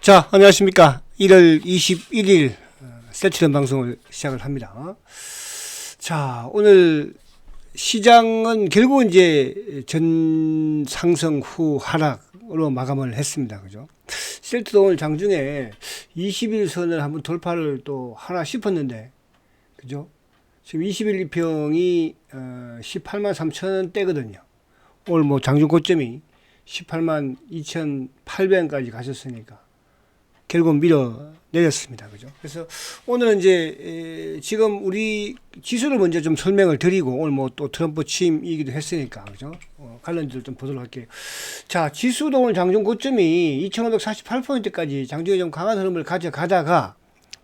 자, 안녕하십니까. 1월 21일 세트런 방송을 시작을 합니다. 자, 오늘 시장은 결국 이제 전 상승 후 하락으로 마감을 했습니다. 그죠? 셀트도 오늘 장중에 21선을 한번 돌파를 또 하나 싶었는데, 그죠? 지금 21일평이 18만 3천원대거든요. 오늘 뭐 장중 고점이 18만 2,800원까지 가셨으니까 결국 밀어 내렸습니다. 그죠? 그래서 오늘은 이제 지금 우리 지수를 먼저 좀 설명을 드리고 오늘 뭐 또 트럼프 취임이기도 했으니까 그죠? 관련주를 좀 보도록 할게요. 자, 지수도 오늘 장중 고점이 2,548포인트까지 장중에 좀 강한 흐름을 가져가다가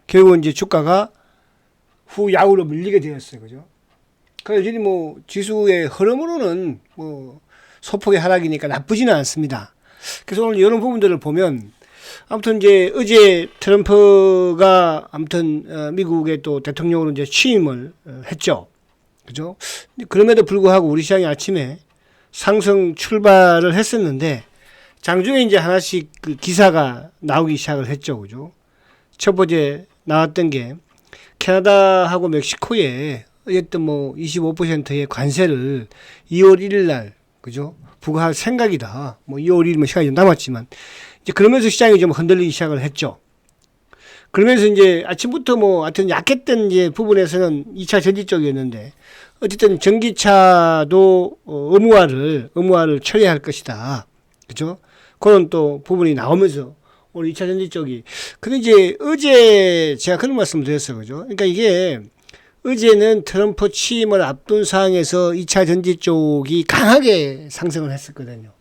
결국 이제 주가가 후 야후로 밀리게 되었어요. 그죠? 그래서 여전히 뭐 지수의 흐름으로는 뭐 소폭의 하락이니까 나쁘지는 않습니다. 그래서 오늘 이런 부분들을 보면 아무튼 이제 어제 트럼프가 아무튼 미국의 또 대통령으로 이제 취임을 했죠. 그죠? 그럼에도 불구하고 우리 시장이 아침에 상승 출발을 했었는데 장중에 이제 하나씩 그 기사가 나오기 시작을 했죠. 그죠? 첫 번째 나왔던 게 캐나다하고 멕시코에 어쨌든 뭐 25%의 관세를 2월 1일 날 그죠? 부과할 생각이다. 뭐 2월 1일이면 시간이 좀 남았지만 이제 그러면서 시장이 좀 흔들리기 시작을 했죠. 그러면서 이제 아침부터 뭐 하여튼 약했던 이제 부분에서는 2차 전지 쪽이었는데 어쨌든 전기차도 의무화를 처리할 것이다. 그죠? 그런 또 부분이 나오면서 오늘 2차 전지 쪽이. 근데 이제 어제 제가 그런 말씀을 드렸어요. 그죠? 그러니까 이게 어제는 트럼프 취임을 앞둔 상황에서 2차 전지 쪽이 강하게 상승을 했었거든요.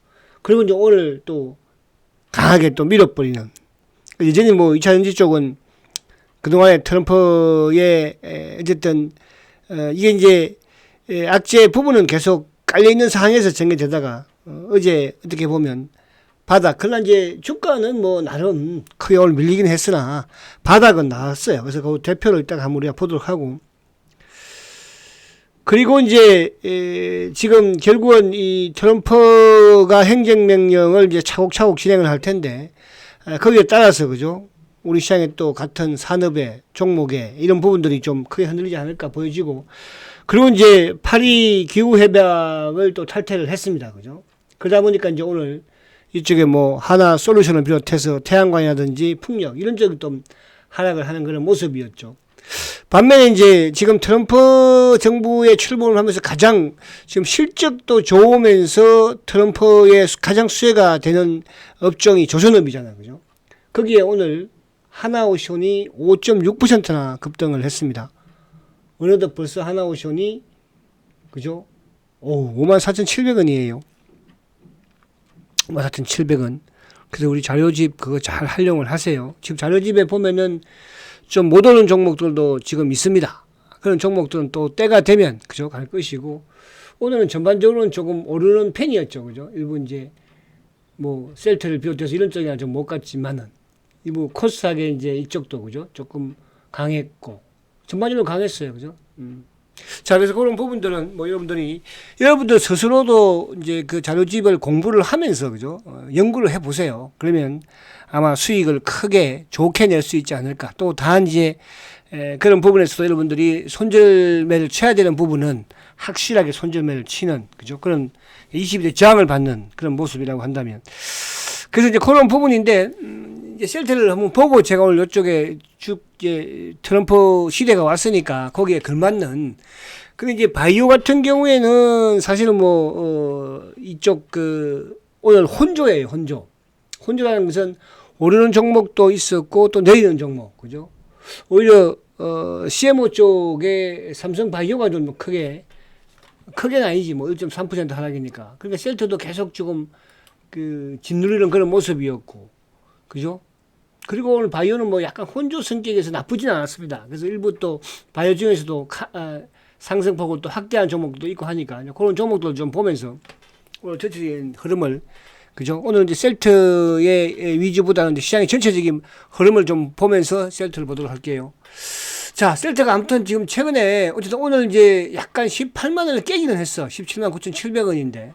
그리고 이제 오늘 또 강하게 또 밀어버리는. 여전히 뭐 2차 전지 쪽은 그동안에 트럼프의 어쨌든 이게 이제 악재 부분은 계속 깔려있는 상황에서 전개되다가 어제 어떻게 보면 바닥. 그러나 이제 주가는 뭐 나름 크게 오늘 밀리긴 했으나 바닥은 나왔어요. 그래서 그 대표를 이따가 한번 우리가 보도록 하고. 그리고 이제 지금 결국은 이 트럼프가 행정명령을 이제 차곡차곡 진행을 할 텐데 거기에 따라서 그죠? 우리 시장에 또 같은 산업의 종목에 이런 부분들이 좀 크게 흔들리지 않을까 보여지고 그리고 이제 파리 기후 협약을 또 탈퇴를 했습니다. 그죠? 그러다 보니까 이제 오늘 이쪽에 뭐 하나 솔루션을 비롯해서 태양광이라든지 풍력 이런 쪽이 좀 하락을 하는 그런 모습이었죠. 반면에 이제 지금 트럼프 정부의 출범을 하면서 가장 지금 실적도 좋으면서 트럼프의 가장 수혜가 되는 업종이 조선업이잖아요. 그죠? 거기에 오늘 하나오션이 5.6%나 급등을 했습니다. 어느덧 벌써 하나오션이 그죠? 54,700원이에요. 54,700원. 그래서 우리 자료집 그거 잘 활용을 하세요. 지금 자료집에 보면은 좀 못 오는 종목들도 지금 있습니다. 그런 종목들은 또 때가 되면 그죠 갈 것이고 오늘은 전반적으로는 조금 오르는 편이었죠. 그죠? 일부 이제 뭐 셀트를 비롯해서 이런 쪽이나 좀 못 갔지만은 일부 코스닥의 이제 이쪽도 그죠 조금 강했고 전반적으로 강했어요. 그죠? 자, 그래서 그런 부분들은 뭐 여러분들 스스로도 이제 그 자료집을 공부를 하면서 그죠 연구를 해 보세요. 그러면 아마 수익을 크게 좋게 낼 수 있지 않을까. 또 단지 그런 부분에서도 여러분들이 손절매를 쳐야 되는 부분은 확실하게 손절매를 치는 그죠 그런 20일의 저항을 받는 그런 모습이라고 한다면 그래서 이제 그런 부분인데 이제 셀트를 한번 보고 제가 오늘 이쪽에 이제 트럼프 시대가 왔으니까 거기에 걸맞는 근데 이제 바이오 같은 경우에는 사실은 뭐 이쪽 그 오늘 혼조예요. 혼조라는 것은 오르는 종목도 있었고 또 내리는 종목 그죠? 오히려 CMO 쪽에 삼성 바이오가 좀 크게는 아니지 뭐 1.3% 하락이니까. 그러니까 셀트도 계속 조금 그 짓누르는 그런 모습이었고 그죠? 그리고 오늘 바이오는 뭐 약간 혼조 성격에서 나쁘진 않았습니다. 그래서 일부 또 바이오 중에서도 상승폭을 또 확대한 종목도 있고 하니까 그런 종목들을 좀 보면서 오늘 전체적인 흐름을 그죠? 오늘 이제 셀트의 위주보다는 이제 시장의 전체적인 흐름을 좀 보면서 셀트를 보도록 할게요. 자, 셀트가 아무튼 지금 최근에 어쨌든 오늘 이제 약간 18만 원을 깨기는 했어. 17만 9,700원인데.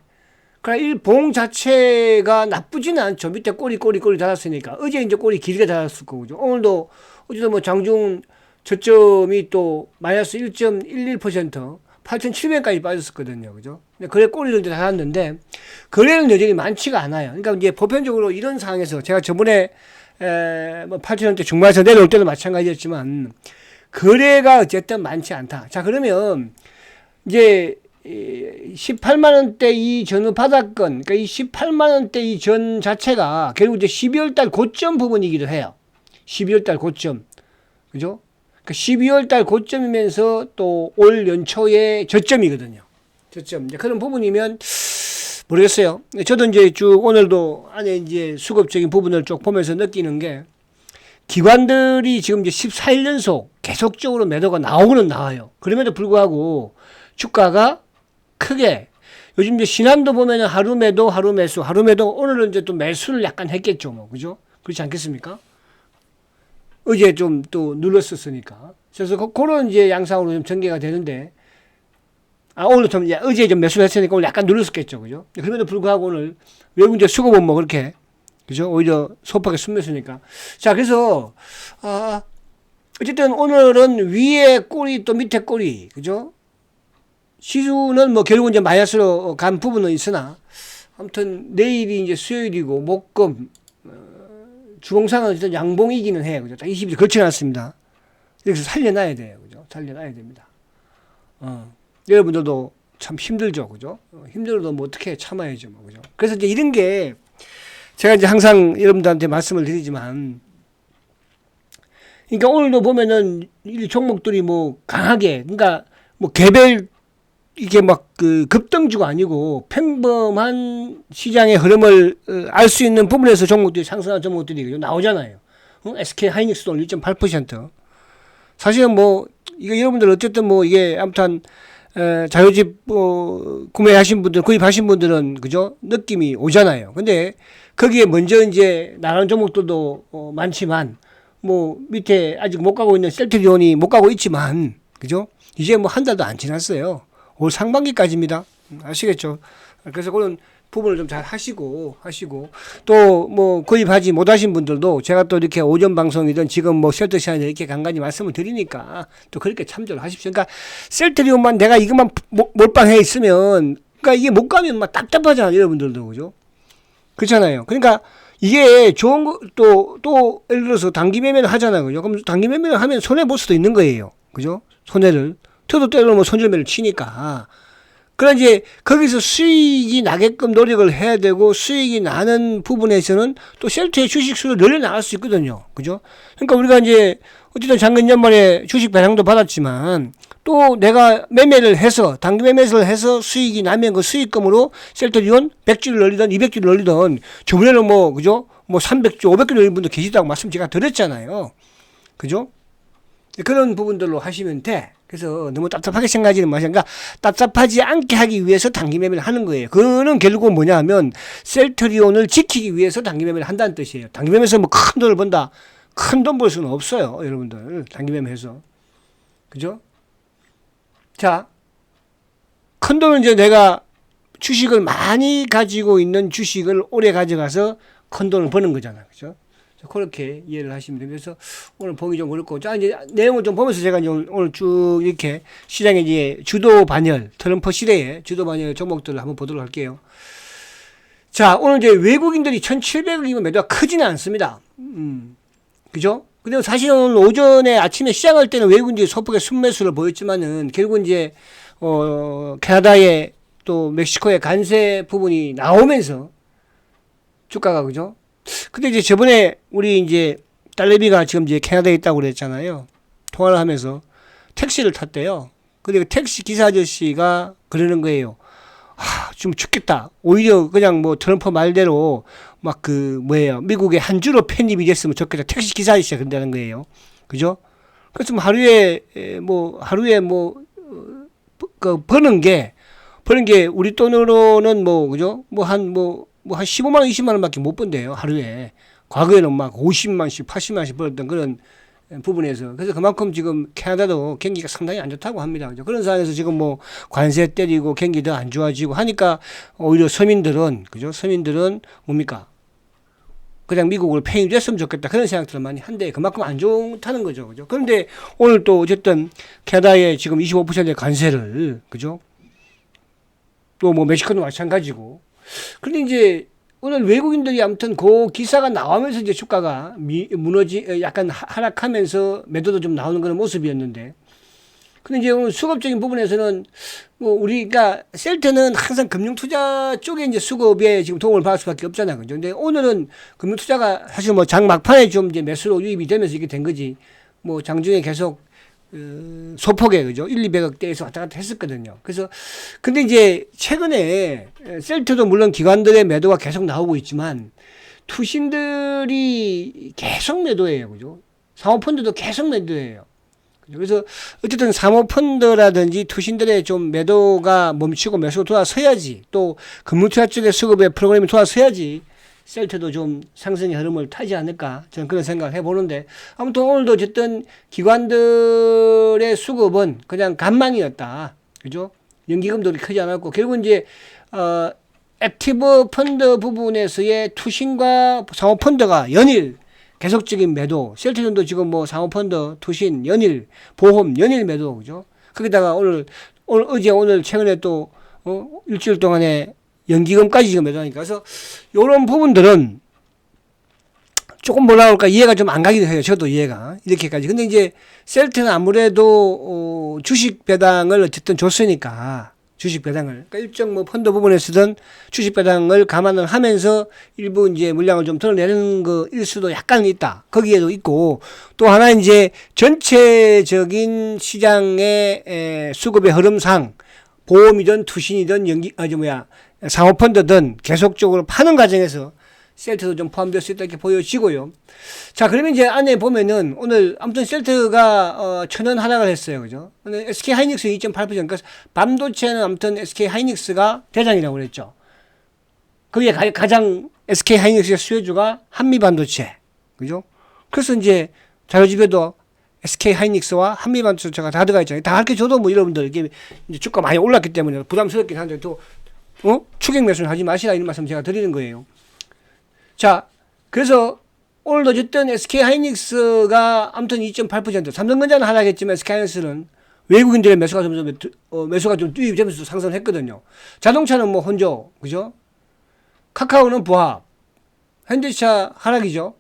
그러니까 이 봉 자체가 나쁘지는 않죠. 밑에 꼬리 달았으니까. 어제 이제 꼬리 길게 달았을 거고, 그죠? 오늘도 어제도 뭐 장중 저점이 또 마이너스 1.11% 8,700까지 빠졌었거든요. 그죠? 근데 거래 꼬리를 이제 달았는데, 거래는 여전히 많지가 않아요. 그러니까 이제 보편적으로 이런 상황에서 제가 저번에 뭐 8,000원대 중반에서 내려올 때도 마찬가지였지만, 거래가 어쨌든 많지 않다. 자, 그러면 이제 18만 원대 이 전후 바닥권, 그러니까 이 18만 원대 이 전 자체가 결국 이제 12월 달 고점 부분이기도 해요. 12월 달 고점. 그죠? 그러니까 12월 달 고점이면서 또 올 연초의 저점이거든요. 저점. 이제 그런 부분이면 모르겠어요. 저도 이제 쭉 오늘도 안에 이제 수급적인 부분을 쭉 보면서 느끼는 게 기관들이 지금 이제 14일 연속 계속적으로 매도가 나오고는 나와요. 그럼에도 불구하고 주가가 크게 요즘 이제 신한도 보면은 하루 매도, 하루 매수, 하루 매도 오늘은 이제 또 매수를 약간 했겠죠, 뭐 그죠? 그렇지 않겠습니까? 어제 좀 또 눌렀었으니까. 그래서 그런 이제 양상으로 좀 전개가 되는데, 오늘 좀 어제 좀 매수를 했으니까 오늘 약간 눌렀었겠죠, 그죠? 그럼에도 불구하고 오늘 외국 이제 수급은 뭐 그렇게 그죠? 오히려 소폭하게 순매수니까. 자, 그래서 어쨌든 오늘은 위에 꼬리 또 밑에 꼬리, 그죠? 시주는 뭐 결국은 이제 마이너스로 간 부분은 있으나, 아무튼 내일이 이제 수요일이고 목금 주봉상은 어쨌든 양봉이기는 해요, 그죠? 딱 20일 걸쳐놨습니다. 여기서 살려놔야 돼요, 그죠? 살려놔야 됩니다. 여러분들도 참 힘들죠, 그죠? 힘들어도 뭐 어떻게 참아야죠, 뭐 그죠? 그래서 이제 이런 게 제가 이제 항상 여러분들한테 말씀을 드리지만, 그러니까 오늘도 보면은 이 종목들이 뭐 강하게, 그러니까 뭐 개별 이게 막 그 급등주가 아니고 평범한 시장의 흐름을 알 수 있는 부분에서 종목들이 상승한 종목들이 나오잖아요. SK 하이닉스도 1.8%. 사실은 뭐 이거 여러분들 어쨌든 뭐 이게 아무튼 자유집 구매하신 분들, 구입하신 분들은 그죠? 느낌이 오잖아요. 근데 거기에 먼저 이제 나가는 종목들도 많지만, 뭐 밑에 아직 못 가고 있는 셀트리온이 못 가고 있지만, 그죠? 이제 뭐 한 달도 안 지났어요. 올 상반기까지입니다. 아시겠죠? 그래서 그런 부분을 좀 잘 하시고 또 뭐 구입하지 못하신 분들도 제가 또 이렇게 오전 방송이든 지금 뭐 셀트 시간에 이렇게 간간히 말씀을 드리니까 또 그렇게 참조를 하십시오. 그러니까 셀트리온만 내가 이것만 몰빵해 있으면, 그러니까 이게 못 가면 막 답답하잖아요, 여러분들도. 그죠? 그렇잖아요. 그러니까 이게 좋은 거, 또 예를 들어서 단기 매매를 하잖아요. 그죠? 그럼 단기 매매를 하면 손해 볼 수도 있는 거예요. 그죠? 손해를. 저도 때로는 뭐 손절매를 치니까. 그러나 이제 거기서 수익이 나게끔 노력을 해야 되고, 수익이 나는 부분에서는 또 셀트의 주식 수를 늘려나갈 수 있거든요. 그죠? 그러니까 우리가 이제 어쨌든 작년 연말에 주식 배당도 받았지만, 또 내가 매매를 해서, 단기 매매를 해서 수익이 나면 그 수익금으로 셀트리온 100주를 늘리든 200주를 늘리든, 저번에는 뭐, 그죠? 뭐 300주, 500주 늘린 분도 계시다고 말씀 제가 드렸잖아요. 그죠? 그런 부분들로 하시면 돼. 그래서 너무 답답하게 생각하지는 마세요. 그러니까 답답하지 않게 하기 위해서 단기 매매를 하는 거예요. 그거는 결국 뭐냐 하면 셀트리온을 지키기 위해서 단기 매매를 한다는 뜻이에요. 단기 매매에서 뭐 큰 돈을 번다. 큰 돈 벌 수는 없어요, 여러분들. 단기 매매해서. 그죠? 자, 큰 돈은 이제 내가 주식을 많이 가지고 있는 주식을 오래 가져가서 큰 돈을 버는 거잖아요. 그죠? 그렇게 이해를 하시면 됩니다. 그래서 오늘 보기 좀 그렇고, 자, 이제 내용을 좀 보면서 제가 이제 오늘 쭉 이렇게 시장의 이제 주도 반열, 트럼프 시대의 주도 반열 종목들을 한번 보도록 할게요. 자, 오늘 이제 외국인들이 1,700억이면 매도가 크지는 않습니다. 그죠? 근데 사실 오늘 오전에 아침에 시작할 때는 외국인들이 소폭의 순매수를 보였지만은 결국 이제, 캐나다의 또 멕시코의 관세 부분이 나오면서 주가가, 그죠? 근데 이제 저번에 우리 이제 딸내미가 지금 이제 캐나다에 있다고 그랬잖아요. 통화를 하면서 택시를 탔대요. 근데 그 택시 기사 아저씨가 그러는 거예요. 좀 춥겠다. 오히려 그냥 뭐 트럼프 말대로 막 미국의 한 주로 편입이 됐으면 좋겠다. 택시 기사 아저씨가 그런다는 거예요. 그죠? 그래서 뭐 하루에 버는 게 우리 돈으로는 뭐, 그죠? 한 15만 원, 20만 원밖에 못 번대요, 하루에. 과거에는 막 50만씩, 80만씩 벌었던 그런 부분에서. 그래서 그만큼 지금 캐나다도 경기가 상당히 안 좋다고 합니다. 그죠? 그런 상황에서 지금 뭐 관세 때리고 경기 더 안 좋아지고 하니까 오히려 서민들은, 그죠? 서민들은 뭡니까? 그냥 미국으로 폐인됐으면 좋겠다. 그런 생각들을 많이 한데 그만큼 안 좋다는 거죠. 그죠? 그런데 오늘 또 어쨌든 캐나다의 지금 25%의 관세를, 그죠? 또 뭐 멕시코도 마찬가지고. 그런데 이제 오늘 외국인들이 아무튼 그 기사가 나오면서 이제 주가가 약간 하락하면서 매도도 좀 나오는 그런 모습이었는데. 근데 이제 오늘 수급적인 부분에서는 뭐 우리가 셀트는 항상 금융투자 쪽에 이제 수급에 지금 도움을 받을 수밖에 없잖아요. 그죠? 근데 오늘은 금융투자가 사실 뭐 장 막판에 좀 이제 매수로 유입이 되면서 이게 된 거지. 뭐 장중에 계속 소폭에, 그죠? 1, 200억대에서 왔다 갔다 했었거든요. 그래서, 근데 이제 최근에 셀트도 물론 기관들의 매도가 계속 나오고 있지만 투신들이 계속 매도해요. 그죠? 사모펀드도 계속 매도해요. 그래서 어쨌든 사모펀드라든지 투신들의 좀 매도가 멈추고 매수가 돌아서야지, 또 금융투자 쪽의 수급의 프로그램이 돌아서야지 셀트도 좀 상승의 흐름을 타지 않을까, 저는 그런 생각을 해보는데, 아무튼 오늘도 어쨌든 기관들의 수급은 그냥 간망이었다. 그죠? 연기금도 크지 않았고, 결국 이제 액티브 펀드 부분에서의 투신과 사모펀드가 연일 계속적인 매도, 셀트전도 지금 뭐 사모펀드, 투신, 연일, 보험, 연일 매도, 그죠? 거기다가 오늘 최근에 또, 일주일 동안에 연기금까지 지금 매도하니까. 그래서, 요런 부분들은 조금 뭐라 그럴까, 이해가 좀 안 가기도 해요. 저도 이해가. 이렇게까지. 근데 이제, 셀트는 아무래도, 주식 배당을 어쨌든 줬으니까, 주식 배당을. 그러니까 일정 뭐 펀드 부분에서든 주식 배당을 감안을 하면서 일부 이제 물량을 좀 덜어내는 거일 수도 약간 있다. 거기에도 있고, 또 하나 이제 전체적인 시장의 수급의 흐름상 보험이든 투신이든 사모펀드든 계속적으로 파는 과정에서 셀트도 좀 포함될 수 있다 이렇게 보여지고요. 자, 그러면 이제 안에 보면은 오늘 아무튼 셀트가 1,000원 하락을 했어요. 그죠? 오늘 SK 하이닉스 2.8%. 그러니까 반도체는 아무튼 SK 하이닉스가 대장이라고 그랬죠. 거기에 가장 SK 하이닉스의 수혜주가 한미 반도체. 그죠? 그래서 이제 자료집에도 SK 하이닉스와 한미 반도체가 다 들어가 있잖아요. 다 이렇게 줘도 뭐 여러분들 이게 이제 주가 많이 올랐기 때문에 부담스럽긴 한데 또 추격 매수는 하지 마시라 이런 말씀 제가 드리는 거예요. 자, 그래서 오늘도 어쨌든 SK 하이닉스가 아무튼 2.8%, 삼성전자는 하락했지만 SK 하이닉스는 외국인들의 매수가 좀 투입되면서 상승을 했거든요. 자동차는 뭐 혼조, 그죠? 카카오는 부합, 현대차 하락이죠.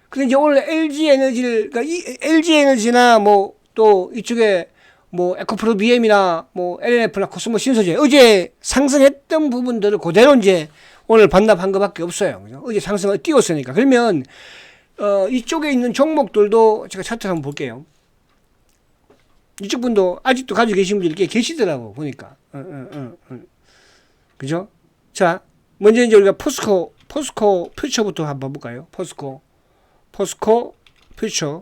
근데 이제 오늘 LG 에너지를, 그러니까 LG 에너지나 뭐 또 이쪽에 뭐 에코프로 BM이나 뭐 LNF나 코스모 신소재 어제 상승했던 부분들을 그대로 이제 오늘 반납한 것밖에 없어요. 그죠? 어제 상승을 띄웠으니까. 그러면, 이쪽에 있는 종목들도 제가 차트를 한번 볼게요. 이쪽 분도 아직도 가지고 계신 분들이 꽤 계시더라고, 보니까. 그죠? 자, 먼저 이제 우리가 포스코 퓨처부터 한번 볼까요? 포스코 퓨처.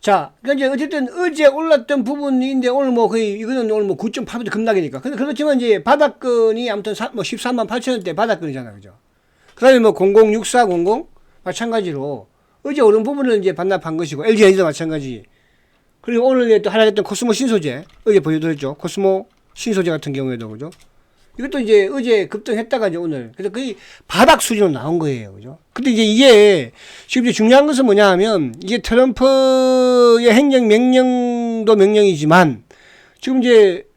자, 그러니까 이제 어쨌든 어제 올랐던 부분인데 오늘 뭐 거의 이거는 오늘 뭐 9.8% 급락이니까. 근데 그렇지만 이제 바닥권이 아무튼 뭐 13만 8천 원대 바닥권이잖아, 그죠? 그다음에 뭐 006400 마찬가지로 어제 오른 부분을 이제 반납한 것이고 LG 에너지도 마찬가지. 그리고 오늘 또 하락했던 코스모 신소재 어제 보여드렸죠. 코스모 신소재 같은 경우에도 그죠? 이것도 이제 어제 급등했다가 이제 오늘. 그래서 거의 바닥 수준으로 나온 거예요. 그죠? 근데 이제 이게 지금 이제 중요한 것은 뭐냐 하면 이게 트럼프의 행정 명령도 명령이지만 지금 이제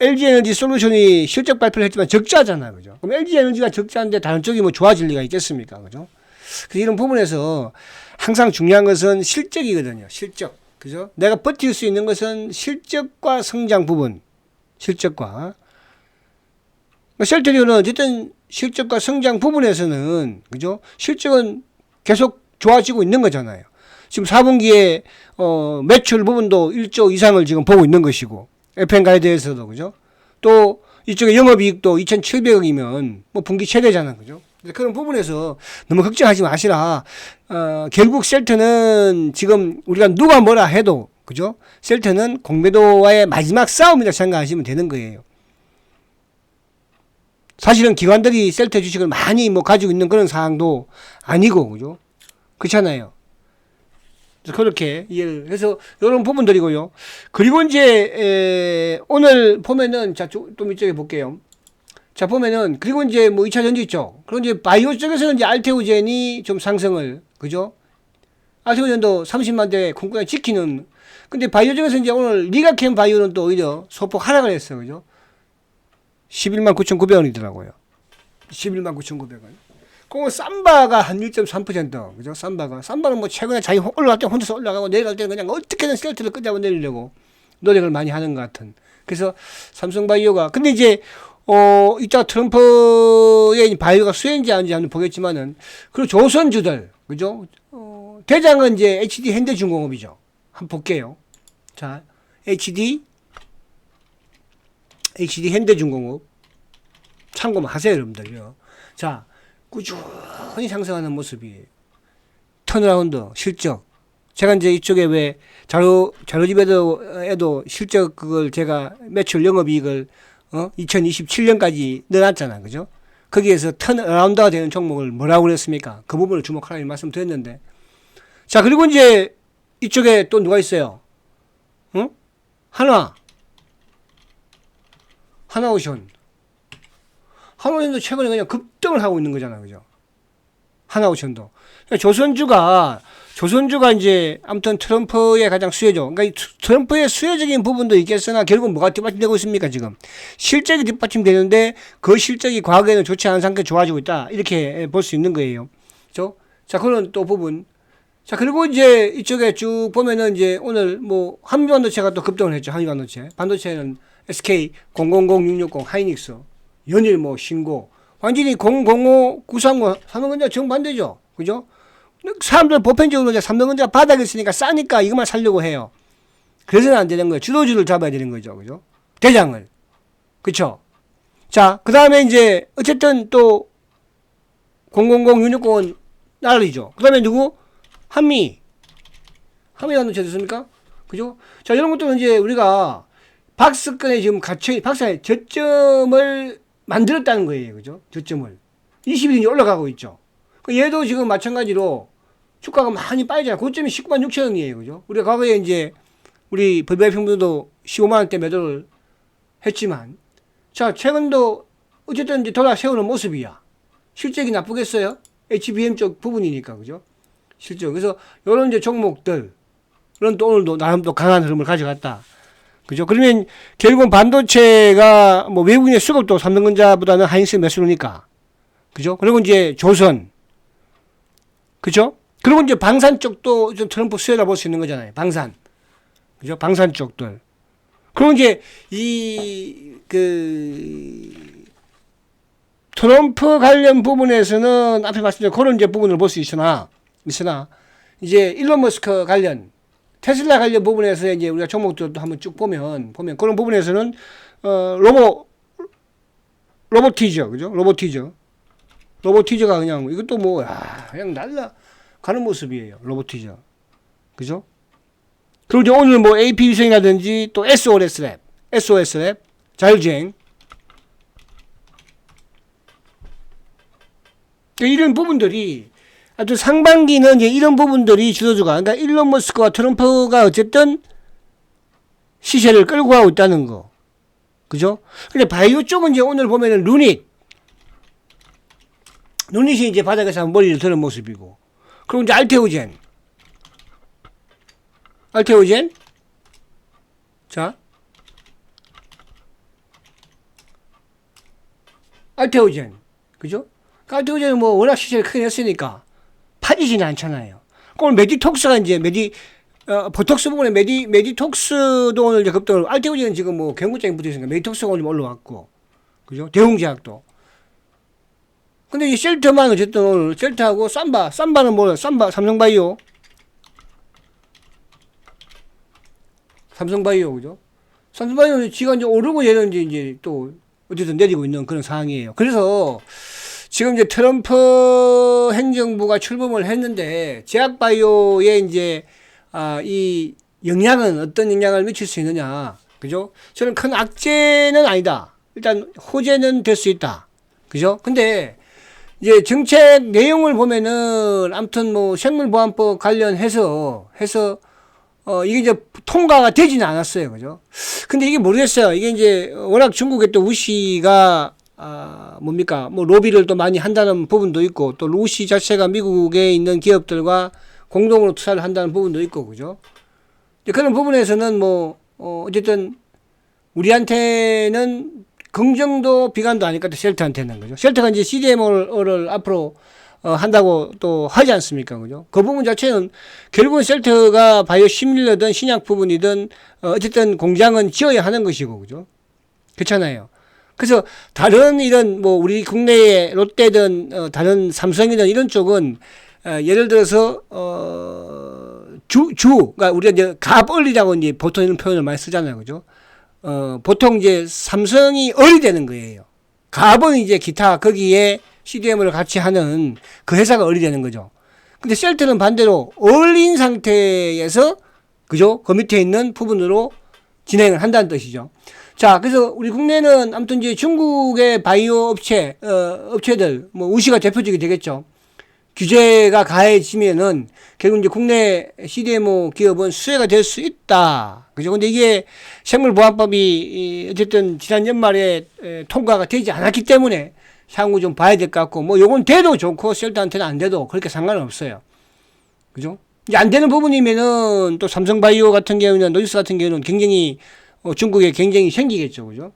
LG 에너지 솔루션이 실적 발표를 했지만 적자잖아요. 그죠? 그럼 LG 에너지가 적자인데 다른 쪽이 뭐 좋아질 리가 있겠습니까? 그죠? 그래서 이런 부분에서 항상 중요한 것은 실적이거든요. 실적. 그죠? 내가 버틸 수 있는 것은 실적과 성장 부분. 실적과. 셀트리온은 어쨌든 실적과 성장 부분에서는, 그죠? 실적은 계속 좋아지고 있는 거잖아요. 지금 4분기에, 매출 부분도 1조 이상을 지금 보고 있는 것이고, FM 가이드에서도, 그죠? 또, 이쪽에 영업이익도 2,700억이면, 뭐, 분기 최대잖아, 그죠? 그런 부분에서 너무 걱정하지 마시라. 결국 셀트는 지금 우리가 누가 뭐라 해도, 그죠? 셀트는 공매도와의 마지막 싸움이라 생각하시면 되는 거예요. 사실은 기관들이 셀트 주식을 많이 뭐 가지고 있는 그런 상황도 아니고, 그죠? 그렇잖아요. 그렇게 이해를 해서 이런 부분들이고요. 그리고 이제 오늘 보면은 자, 좀 이쪽에 볼게요. 자, 보면은 그리고 이제 뭐 2차 전지 있죠. 그리고 이제 바이오 쪽에서는 이제 알테오젠이 좀 상승을, 그죠? 알테오젠도 30만 대 공급량 지키는. 근데 바이오 쪽에서 이제 오늘 리가캠 바이오는 또 오히려 소폭 하락을 했어요. 그죠? 11만 9,900원이더라고요. 11만 9,900원. 그 삼바가 한 1.3%. 그죠? 삼바는 뭐 최근에 자기 올라갈 때 혼자서 올라가고 내려갈 때는 그냥 어떻게든 셀트를 끄잡아 내리려고 노력을 많이 하는 것 같은. 그래서 삼성바이오가, 근데 이제, 이따 트럼프의 바이오가 수혜인지 아닌지 한번 보겠지만은, 그리고 조선주들, 그죠? 대장은 이제 HD 현대중공업이죠. 한번 볼게요. 자, HD 현대중공업. 참고만 하세요, 여러분들요. 자, 꾸준히 상승하는 모습이에요. 턴어라운드, 실적. 제가 이제 이쪽에 왜 자료집에도 실적 그걸 제가 매출 영업이익을 2027년까지 넣어놨잖아. 그죠? 거기에서 턴어라운드가 되는 종목을 뭐라고 그랬습니까? 그 부분을 주목하라고 말씀드렸는데. 자, 그리고 이제 이쪽에 또 누가 있어요? 응? 하나오션. 하나오션도 최근에 그냥 급등을 하고 있는 거잖아. 그죠? 하나오션도. 조선주가 이제 아무튼 트럼프의 가장 수혜죠. 그러니까 트럼프의 수혜적인 부분도 있겠으나 결국 뭐가 뒷받침되고 있습니까? 지금 실적이 뒷받침되는데 그 실적이 과거에는 좋지 않은 상태에 좋아지고 있다. 이렇게 볼 수 있는 거예요. 그죠? 자, 그런 또 부분. 자, 그리고 이제 이쪽에 쭉 보면은 이제 오늘 뭐 한미반도체가 또 급등을 했죠. 한미반도체. 반도체는 SK 000660 하이닉스 연일 뭐 신고. 완전히 005 930 삼성전자 정반대죠. 그죠? 사람들 보편적으로 이제 삼성전자 바닥에 있으니까 싸니까 이것만 살려고 해요. 그래서는 안 되는 거예요. 주도주를 잡아야 되는 거죠. 그죠? 대장을. 그쵸? 자, 그 다음에 이제 어쨌든 또 000660은 나르죠. 그 다음에 누구? 한미반도체 됐습니까? 그죠? 자, 이런 것들은 이제 우리가 박스권에 지금 박스의 저점을 만들었다는 거예요. 그죠? 저점을. 20일이 올라가고 있죠. 얘도 지금 마찬가지로 주가가 많이 빠지잖아요. 고점이 19만 6천 원이에요. 그죠? 우리가 과거에 이제 우리 VBI 평균도 15만 원대 매도를 했지만, 자, 최근도 어쨌든 이제 돌아 세우는 모습이야. 실적이 나쁘겠어요? HBM 쪽 부분이니까. 그죠? 실적. 그래서 요런 이제 종목들, 그런 또 오늘도 나름 또 강한 흐름을 가져갔다. 그죠? 그러면 결국은 반도체가 뭐 외국인의 수급도 삼성전자보다는 하이닉스 매수니까. 그죠? 그리고 이제 조선. 그죠? 그리고 이제 방산 쪽도 좀 트럼프 수혜라 볼 수 있는 거잖아요. 방산. 그죠? 방산 쪽들. 그리고 이제 트럼프 관련 부분에서는 앞에 말씀드린 그런 이제 부분을 볼 수 있으나 이제 일론 머스크 관련 테슬라 관련 부분에서 이제 우리가 종목들도 한번 쭉 보면 그런 부분에서는 로보티저. 그죠? 로보티저가 그냥 이것도 뭐 그냥 날라가는 모습이에요. 로보티저. 그죠? 그리고 이제 오늘 뭐 AP 위성이라든지 또 SOS 랩 자율주행 이런 부분들이 아주 상반기는 이제 이런 부분들이 주도주가, 그러니까 일론 머스크와 트럼프가 어쨌든 시세를 끌고 가고 있다는 거. 그죠? 근데 바이오 쪽은 이제 오늘 보면은 루닛이 이제 바닥에서 머리를 드는 모습이고. 그리고 이제 알테오젠. 자. 알테오젠. 그죠? 알테오젠은 뭐 워낙 시세를 크게 냈으니까 파지지는 않잖아요. 오늘 메디톡스가 이제 보톡스 부분에 메디톡스도 오늘 이제 급등을, 알테오젠은 지금 뭐 경고장이 붙어 있으니까 메디톡스가 오늘 올라왔고. 그죠? 대웅제약도. 근데 이 셀트만 어쨌든 오늘 셀트하고 삼바는 뭐예요? 삼성바이오. 그죠? 삼성바이오는 지가 이제 오르고 얘는 이제 또 어쨌든 내리고 있는 그런 상황이에요. 그래서 지금 이제 트럼프 행정부가 출범을 했는데 제약바이오에 이제 이 영향은 어떤 영향을 미칠 수 있느냐. 그죠? 저는 큰 악재는 아니다. 일단 호재는 될 수 있다. 그죠? 근데 이제 정책 내용을 보면은 아무튼 뭐 생물보안법 관련해서 이게 이제 통과가 되지는 않았어요. 그죠? 근데 이게 모르겠어요. 이게 이제 워낙 중국에 또 우시가 뭡니까? 뭐 로비를 또 많이 한다는 부분도 있고 또 우시 자체가 미국에 있는 기업들과 공동으로 투자를 한다는 부분도 있고 그죠? 그런 부분에서는 뭐 어쨌든 우리한테는 긍정도 비관도 아닐까, 셀트한테는. 그죠? 셀트가 이제 CDMO를 앞으로 한다고 또 하지 않습니까? 그죠? 그 부분 자체는 결국은 셀트가 바이오 시밀러든 신약 부분이든 어쨌든 공장은 지어야 하는 것이고, 그죠? 그렇잖아요. 그래서 다른 이런 뭐 우리 국내의 롯데든 다른 삼성이든 이런 쪽은 예를 들어서 그러니까 우리가 이제 갑을리라고 이제 보통 이런 표현을 많이 쓰잖아요. 그죠? 보통 이제 삼성이 을이 되는 거예요. 갑은 이제 기타 거기에 CDM을 같이 하는 그 회사가 을이 되는 거죠. 근데 셀트는 반대로 을인 상태에서 그죠? 그 밑에 있는 부분으로 진행을 한다는 뜻이죠. 자, 그래서 우리 국내는 아무튼 이제 중국의 바이오 업체들, 뭐 우시가 대표적이 되겠죠. 규제가 가해지면은 결국 이제 국내 CDMO 기업은 수혜가 될 수 있다. 그죠? 근데 이게 생물보안법이 어쨌든 지난 연말에 통과가 되지 않았기 때문에 향후 좀 봐야 될 것 같고, 뭐 요건 돼도 좋고 셀트한테는 안 돼도 그렇게 상관은 없어요. 그죠? 이제 안 되는 부분이면은 또 삼성바이오 같은 경우는 노이스 같은 경우는 굉장히 중국에 경쟁이 생기겠죠. 그죠?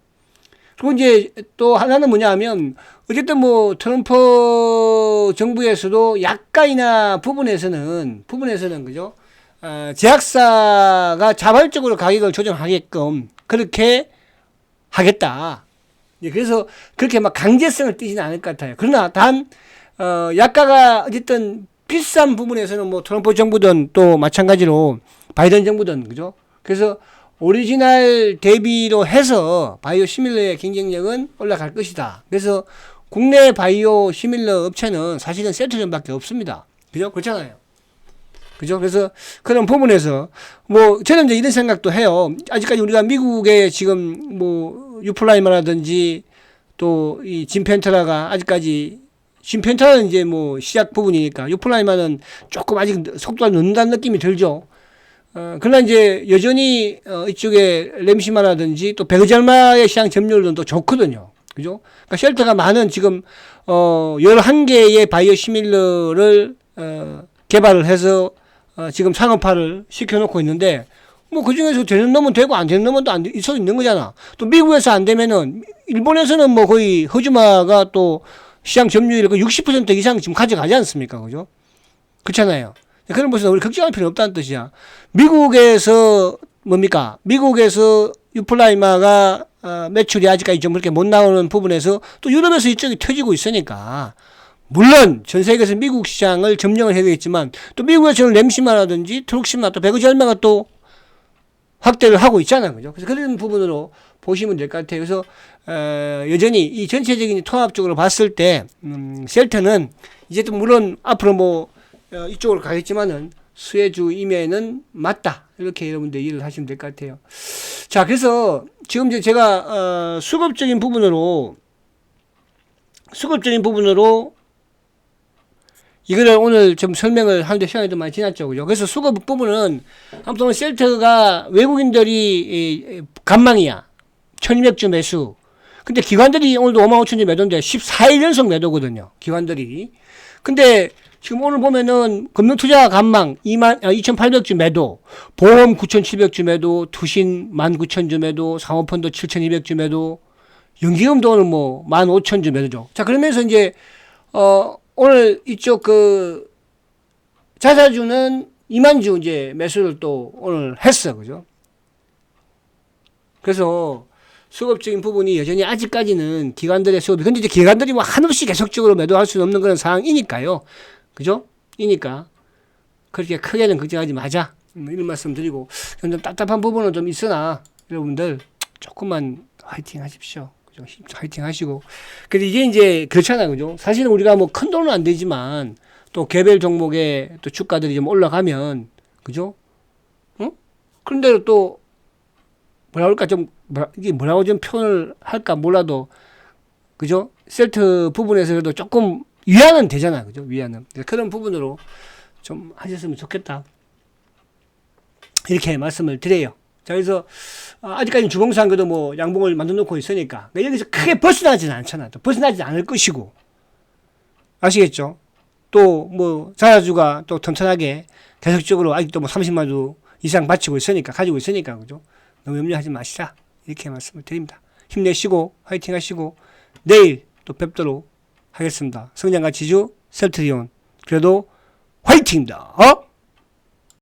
그리고 이제 또 하나는 뭐냐 하면 어쨌든 뭐 트럼프 정부에서도 약간이나 부분에서는 그죠? 제약사가 자발적으로 가격을 조정하게끔 그렇게 하겠다. 그래서 그렇게 막 강제성을 띠지는 않을 것 같아요. 그러나 단 약가가 어쨌든 비싼 부분에서는 뭐 트럼프 정부든 또 마찬가지로 바이든 정부든 그죠? 그래서 오리지널 대비로 해서 바이오 시밀러의 경쟁력은 올라갈 것이다. 그래서 국내 바이오 시밀러 업체는 사실은 셀트전밖에 없습니다. 그죠? 그렇잖아요. 그죠? 그래서 그런 부분에서 뭐 저는 이제 이런 생각도 해요. 아직까지 우리가 미국에 지금 뭐 유플라이마라든지 또 이 진펜트라가 아직까지 진펜트라는 이제 뭐 시작 부분이니까 유플라이마는 조금 아직 속도가 늦는다는 느낌이 들죠. 그러나 이제 여전히 이쪽에 램시마라든지 또 베그절마의 시장 점유율은 또 좋거든요. 그죠? 그러니까 쉘터가 많은 지금 11개의 바이오 시밀러를 개발을 해서 지금 상업화를 시켜놓고 있는데 뭐 그중에서 되는 놈은 되고 안 되는 놈은 또 안 있어 있는 거잖아. 또 미국에서 안 되면은 일본에서는 뭐 거의 허즈마가 또 시장 점유율 60% 이상 지금 가져가지 않습니까? 그죠? 그렇잖아요. 그런 것은 우리 걱정할 필요 없다는 뜻이야. 미국에서 뭡니까? 미국에서 유플라이마가 매출이 아직까지 좀 그렇게 못 나오는 부분에서 또 유럽에서 이쪽이 터지고 있으니까 물론 전 세계에서 미국 시장을 점령을 해야 되겠지만 또 미국에서는 램시마라든지 트룩시마 또 베그절마가 또 확대를 하고 있잖아요. 그죠? 그래서 그런 부분으로 보시면 될 것 같아요. 그래서 여전히 이 전체적인 통합적으로 봤을 때 셀트는 이제 또 물론 앞으로 뭐 이쪽으로 가겠지만은 수혜주임에는 맞다. 이렇게 여러분들 이해를 하시면 될 것 같아요. 자, 그래서 지금 이제 제가 수급적인 부분으로 이거를 오늘 좀 설명을 하는데 시간이 좀 많이 지났죠. 그죠? 그래서 수급 부분은 아무튼 셀트가 외국인들이 간망이야. 1200주 매수. 근데 기관들이 오늘도 55,000주 매도인데 14일 연속 매도거든요. 기관들이. 근데 지금 오늘 보면은 금융투자 간망 2,800주 매도, 보험 9,700주 매도, 투신 19,000주 매도, 사모펀드 7,200주 매도, 연기금도 오늘 뭐 15,000주 매도죠. 자, 그러면서 이제 오늘 이쪽 그 자사주는 2만주 이제 매수를 또 오늘 했어. 그죠? 그래서 수급적인 부분이 여전히 아직까지는 기관들의 수급이, 근데 이제 기관들이 뭐 한없이 계속적으로 매도할 수는 없는 그런 상황이니까요. 그죠? 이니까 그렇게 크게는 걱정하지 마자. 이런 말씀 드리고, 좀 답답한 부분은 좀 있으나 여러분들 조금만 화이팅 하십시오. 그죠? 화이팅 하시고. 근데 이제 그렇잖아요. 그죠? 사실은 우리가 뭐 큰 돈은 안 되지만 또 개별 종목의 또 주가들이 좀 올라가면, 그죠? 응? 그런데 또 뭐라 그럴까 이게 뭐라고 좀 표현을 할까 몰라도, 그죠? 셀트 부분에서 그래도 조금 위안은 되잖아. 그죠? 위안은. 그런 부분으로 좀 하셨으면 좋겠다. 이렇게 말씀을 드려요. 자, 그래서, 아직까지 주봉상 그래도 뭐 양봉을 만들어 놓고 있으니까. 여기서 크게 벗어나지는 않잖아. 또 벗어나지 않을 것이고. 아시겠죠? 또 뭐, 자사주가 또 튼튼하게 계속적으로 아직도 뭐 30만주 이상 바치고 있으니까, 가지고 있으니까, 그죠? 너무 염려하지 마시라. 이렇게 말씀을 드립니다. 힘내시고, 화이팅 하시고, 내일 또 뵙도록 하겠습니다. 성장과 지주, 셀트리온. 그래도 화이팅입니다.